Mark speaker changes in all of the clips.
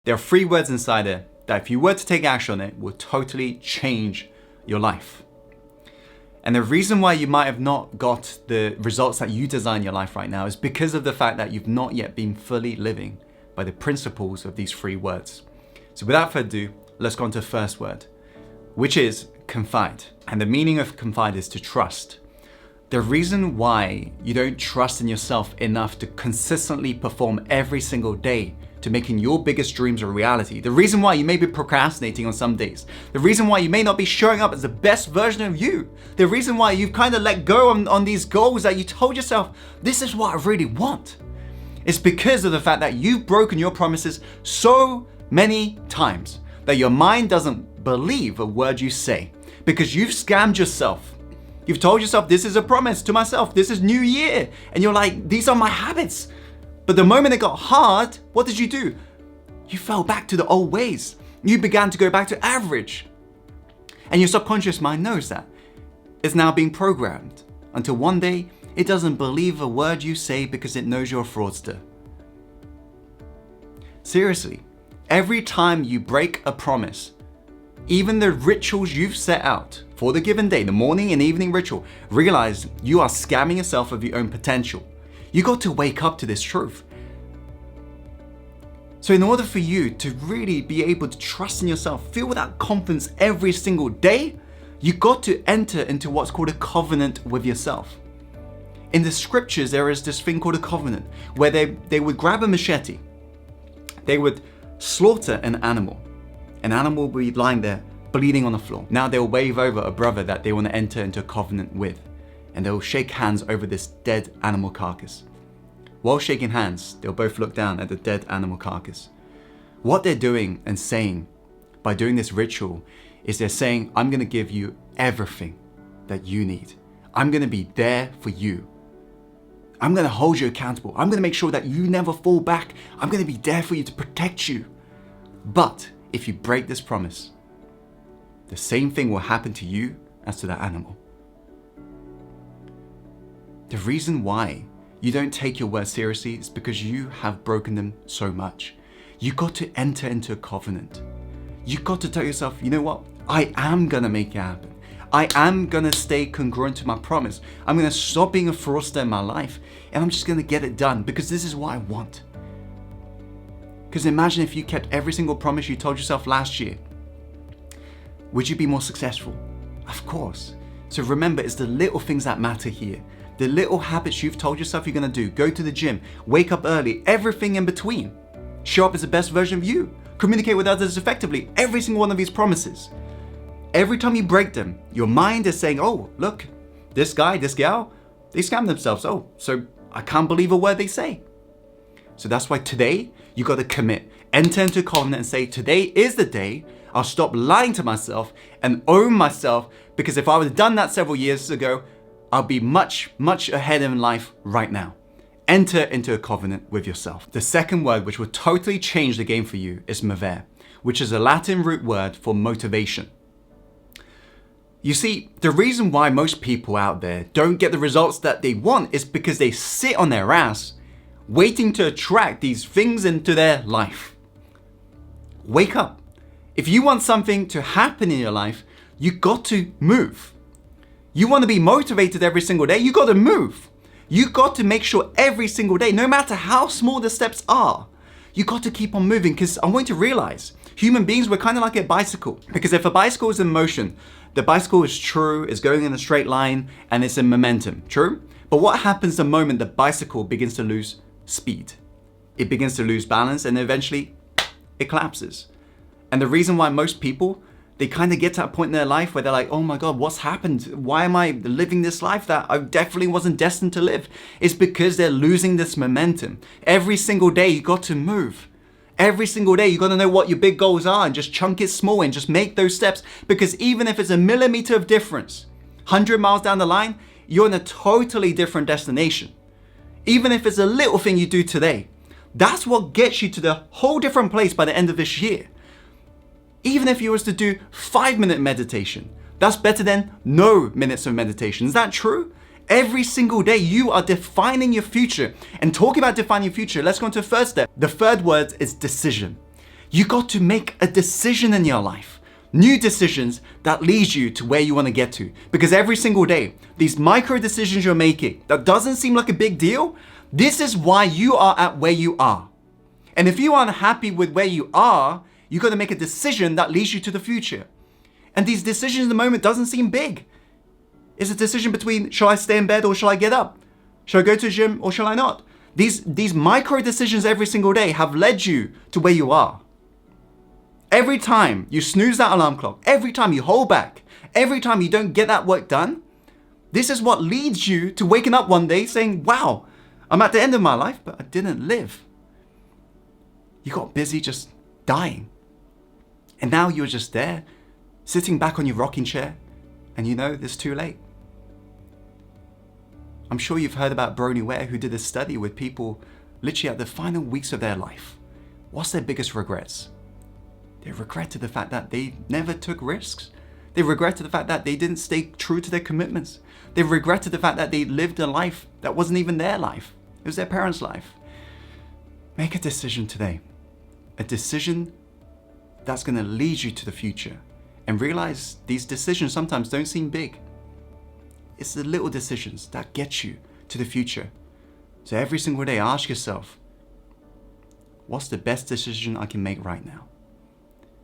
Speaker 1: There are 3 words inside there that if you were to take action on it, will totally change your life. And the reason why you might have not got the results that you desire in your life right now is because of the fact that you've not yet been fully living by the principles of these 3 words. So without further ado, let's go on to the first word, which is confide. And the meaning of confide is to trust. The reason why you don't trust in yourself enough to consistently perform every single day to making your biggest dreams a reality, the reason why you may be procrastinating on some days, the reason why you may not be showing up as the best version of you, the reason why you've kind of let go on these goals that you told yourself, this is what I really want, it's because of the fact that you've broken your promises so many times that your mind doesn't believe a word you say, because you've scammed yourself. You've told yourself, this is a promise to myself, this is New Year, and you're like, these are my habits. But the moment it got hard, what did you do? You fell back to the old ways. You began to go back to average. And your subconscious mind knows that. It's now being programmed until one day it doesn't believe a word you say because it knows you're a fraudster. Seriously, every time you break a promise, even the rituals you've set out for the given day, the morning and evening ritual, realize you are scamming yourself of your own potential. You got to wake up to this truth. So in order for you to really be able to trust in yourself, feel that confidence every single day, you got to enter into what's called a covenant with yourself. In the scriptures, there is this thing called a covenant where they would grab a machete, they would slaughter an animal. An animal would be lying there bleeding on the floor. Now they'll wave over a brother that they want to enter into a covenant with, and they'll shake hands over this dead animal carcass. While shaking hands, they'll both look down at the dead animal carcass. What they're doing and saying by doing this ritual is they're saying, I'm going to give you everything that you need. I'm going to be there for you. I'm going to hold you accountable. I'm going to make sure that you never fall back. I'm going to be there for you to protect you. But if you break this promise, the same thing will happen to you as to that animal. The reason why you don't take your words seriously is because you have broken them so much. You got to enter into a covenant. You got to tell yourself, you know what? I am gonna make it happen. I am gonna stay congruent to my promise. I'm gonna stop being a fraudster in my life, and I'm just gonna get it done because this is what I want. Because imagine if you kept every single promise you told yourself last year. Would you be more successful? Of course. So remember, it's the little things that matter here. The little habits you've told yourself you're gonna do. Go to the gym, wake up early, everything in between. Show up as the best version of you. Communicate with others effectively. Every single one of these promises. Every time you break them, your mind is saying, oh, look, this guy, this gal, they scam themselves. Oh, so I can't believe a word they say. So that's why today, you gotta commit. Enter into a covenant and say, today is the day I'll stop lying to myself and own myself, because if I would have done that several years ago, I'll be much, much ahead in life right now. Enter into a covenant with yourself. The second word, which will totally change the game for you, is NAVAIR, which is a Latin root word for motivation. You see, the reason why most people out there don't get the results that they want is because they sit on their ass waiting to attract these things into their life. Wake up. If you want something to happen in your life, you got to move. You want to be motivated every single day, you got to move. You got to make sure every single day, no matter how small the steps are, you got to keep on moving, because I want you to realize human beings, we're kind of like a bicycle. Because if a bicycle is in motion, the bicycle is true, is going in a straight line, and it's in momentum, true? But what happens the moment the bicycle begins to lose speed? It begins to lose balance, and eventually it collapses. And the reason why most people, they kind of get to that point in their life where they're like, oh my God, what's happened? Why am I living this life that I definitely wasn't destined to live? It's because they're losing this momentum. Every single day you got to move. Every single day you got to know what your big goals are and just chunk it small and just make those steps. Because even if it's a millimeter of difference, 100 miles down the line, you're in a totally different destination. Even if it's a little thing you do today, that's what gets you to the whole different place by the end of this year. Even if you was to do 5-minute meditation, that's better than no minutes of meditation. Is that true? Every single day you are defining your future. And talking about defining your future, let's go into the first step. The third word is decision. You got to make a decision in your life. New decisions that lead you to where you want to get to. Because every single day, these micro decisions you're making, that doesn't seem like a big deal, this is why you are at where you are. And if you aren't happy with where you are, you got to make a decision that leads you to the future. And these decisions in the moment doesn't seem big. It's a decision between, shall I stay in bed or shall I get up? Shall I go to the gym or shall I not? These micro decisions every single day have led you to where you are. Every time you snooze that alarm clock, every time you hold back, every time you don't get that work done, this is what leads you to waking up one day saying, wow, I'm at the end of my life, but I didn't live. You got busy just dying. And now you're just there, sitting back on your rocking chair, and you know it's too late. I'm sure you've heard about Bronnie Ware, who did a study with people literally at the final weeks of their life. What's their biggest regrets? They regretted the fact that they never took risks. They regretted the fact that they didn't stay true to their commitments. They regretted the fact that they lived a life that wasn't even their life. It was their parents' life. Make a decision today. A decision that's going to lead you to the future. And realize these decisions sometimes don't seem big. It's the little decisions that get you to the future. So every single day, ask yourself, what's the best decision I can make right now?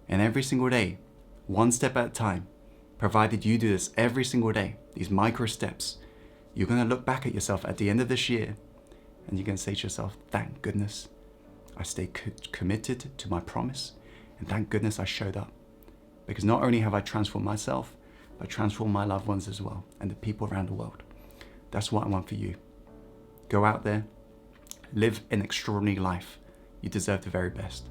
Speaker 1: And every single day, one step at a time, provided you do this every single day, these micro steps, you're going to look back at yourself at the end of this year and you're going to say to yourself, thank goodness I stayed committed to my promise, and thank goodness I showed up. Because not only have I transformed myself, but I transformed my loved ones as well and the people around the world. That's what I want for you. Go out there, live an extraordinary life. You deserve the very best.